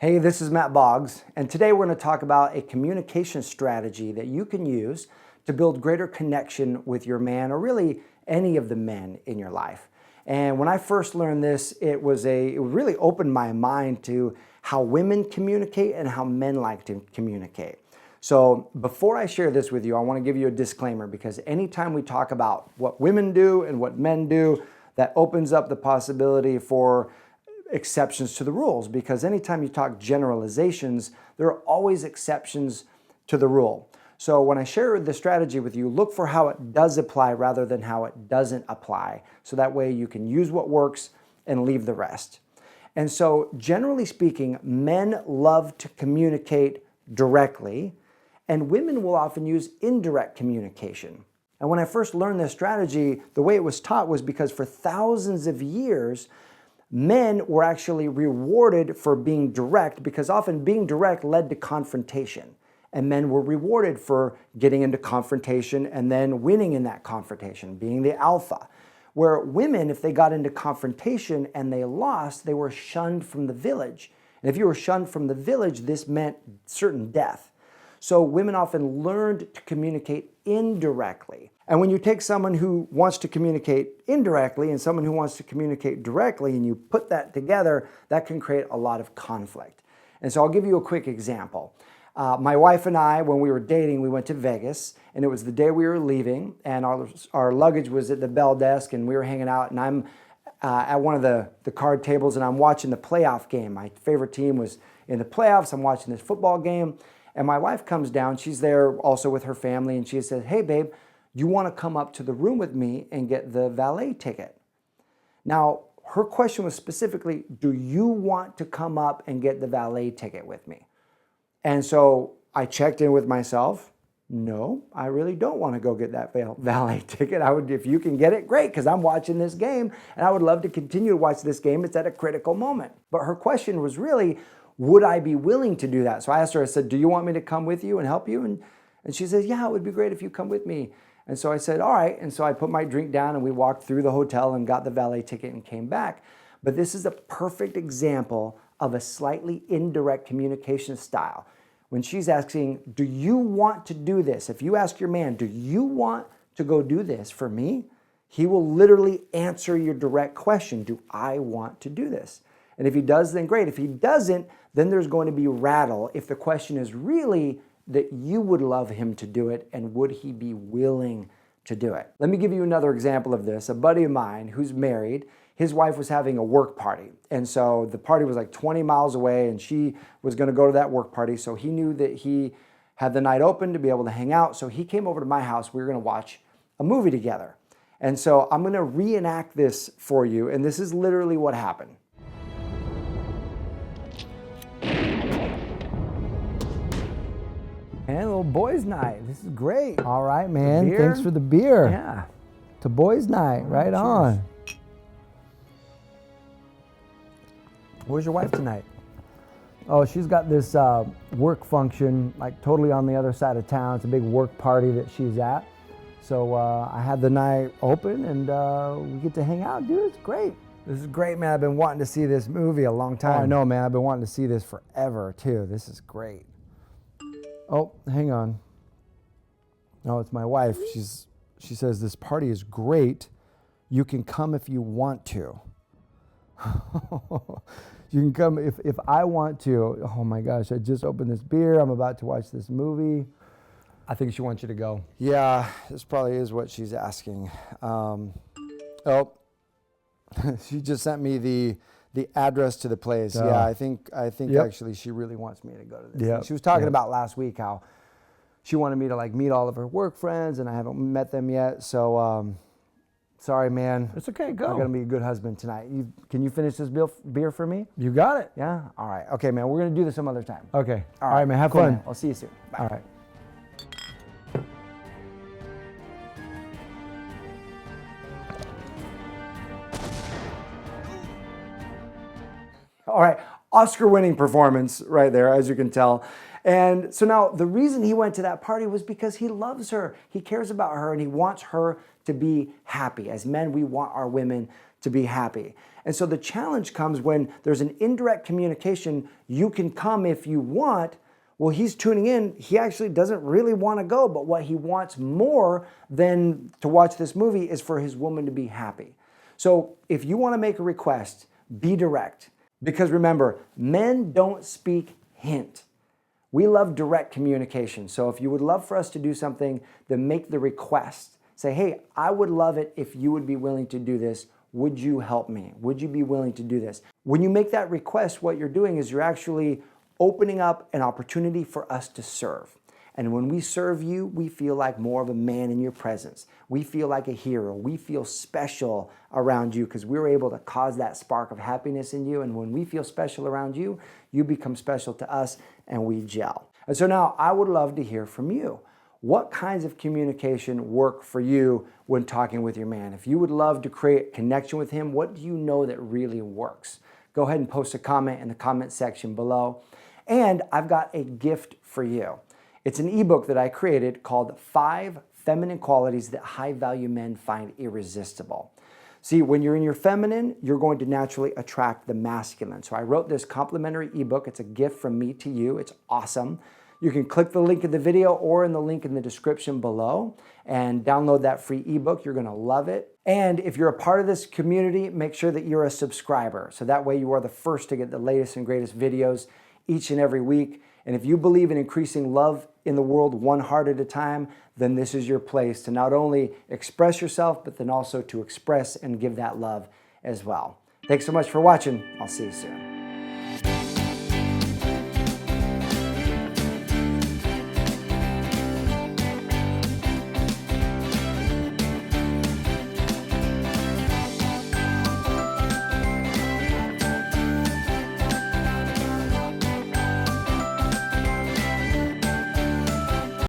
Hey, this is Matt Boggs, and today we're going to talk about a communication strategy that you can use to build greater connection with your man, or really any of the men in your life. And when I first learned this, it really opened my mind to how women communicate and how men like to communicate. So before I share this with you, I want to give you a disclaimer, because anytime we talk about what women do and what men do, that opens up the possibility for exceptions to the rules, because anytime you talk generalizations, there are always exceptions to the rule. So when I share the strategy with you, look for how it does apply rather than how it doesn't apply. So that way you can use what works and leave the rest. And so generally speaking, men love to communicate directly, and women will often use indirect communication. And when I first learned this strategy, the way it was taught was because for thousands of years, men were actually rewarded for being direct, because often being direct led to confrontation. And men were rewarded for getting into confrontation and then winning in that confrontation, being the alpha. Where women, if they got into confrontation and they lost, they were shunned from the village. And if you were shunned from the village, this meant certain death. So women often learned to communicate indirectly. And when you take someone who wants to communicate indirectly and someone who wants to communicate directly, and you put that together, that can create a lot of conflict. And so I'll give you a quick example. My wife and I, when we were dating, we went to Vegas, and it was the day we were leaving, and our luggage was at the bell desk, and we were hanging out, and I'm at one of the card tables, and I'm watching the playoff game. My favorite team was in the playoffs. I'm watching this football game, and my wife comes down. She's there also with her family, and she says, "Hey, babe, you want to come up to the room with me and get the valet ticket?" Now, her question was specifically, do you want to come up and get the valet ticket with me? And so I checked in with myself. No, I really don't want to go get that valet ticket. If you can get it, great, because I'm watching this game and I would love to continue to watch this game. It's at a critical moment. But her question was really, would I be willing to do that? So I asked her, I said, do you want me to come with you and help you? And she says, yeah, it would be great if you come with me. And so I said, all right. And so I put my drink down and we walked through the hotel and got the valet ticket and came back. But this is a perfect example of a slightly indirect communication style. When she's asking, do you want to do this? If you ask your man, do you want to go do this for me? He will literally answer your direct question. Do I want to do this? And if he does, then great. If he doesn't, then there's going to be rattle if the question is really that you would love him to do it, and would he be willing to do it? Let me give you another example of this. A buddy of mine who's married, his wife was having a work party. And so the party was like 20 miles away, and she was going to go to that work party. So he knew that he had the night open to be able to hang out. So he came over to my house. We were going to watch a movie together. And so I'm going to reenact this for you. And this is literally what happened. And a little boys' night. This is great. All right, man. Beer? Thanks for the beer. Yeah. To boys' night. Right Cheers. on. Where's your wife tonight? Oh, she's got this work function, like totally on the other side of town. It's a big work party that she's at. So I had the night open, and we get to hang out. Dude, it's great. This is great, man. I've been wanting to see this movie a long time. Oh, I know, man. I've been wanting to see this forever, too. This is great. Oh, hang on. No, it's my wife. She says, this party is great. You can come if you want to. You can come if I want to. Oh my gosh, I just opened this beer. I'm about to watch this movie. I think she wants you to go. Yeah, this probably is what she's asking. She just sent me the address to the place. Yeah, I think Yep. actually she really wants me to go to this. Yep. She was talking about last week how she wanted me to like meet all of her work friends, and I haven't met them yet. So sorry, man. It's okay, go. I'm gonna be a good husband tonight. Can you finish this beer for me? You got it. Yeah. All right. Okay, man. We're gonna do this some other time. Okay. All right, man. Have Cool, fun. man. I'll see you soon. Bye. All right. All right, Oscar-winning performance right there, as you can tell. And so now the reason he went to that party was because he loves her. He cares about her, and he wants her to be happy. As men, we want our women to be happy. And so the challenge comes when there's an indirect communication, you can come if you want. Well, he's tuning in. He actually doesn't really want to go, but what he wants more than to watch this movie is for his woman to be happy. So if you want to make a request, be direct. Because remember, men don't speak hint. We love direct communication. So if you would love for us to do something, then make the request. Say, hey, I would love it if you would be willing to do this. Would you help me? Would you be willing to do this? When you make that request, what you're doing is you're actually opening up an opportunity for us to serve. And when we serve you, we feel like more of a man in your presence. We feel like a hero. We feel special around you because we were able to cause that spark of happiness in you. And when we feel special around you, you become special to us and we gel. And so now I would love to hear from you. What kinds of communication work for you when talking with your man? If you would love to create connection with him, what do you know that really works? Go ahead and post a comment in the comment section below. And I've got a gift for you. It's an ebook that I created called 5 Feminine Qualities That High-Value Men Find Irresistible. See, when you're in your feminine, you're going to naturally attract the masculine. So I wrote this complimentary ebook. It's a gift from me to you. It's awesome. You can click the link in the video or in the link in the description below and download that free ebook. You're going to love it. And if you're a part of this community, make sure that you're a subscriber. So that way you are the first to get the latest and greatest videos each and every week. And if you believe in increasing love in the world one heart at a time, then this is your place to not only express yourself, but then also to express and give that love as well. Thanks so much for watching. I'll see you soon.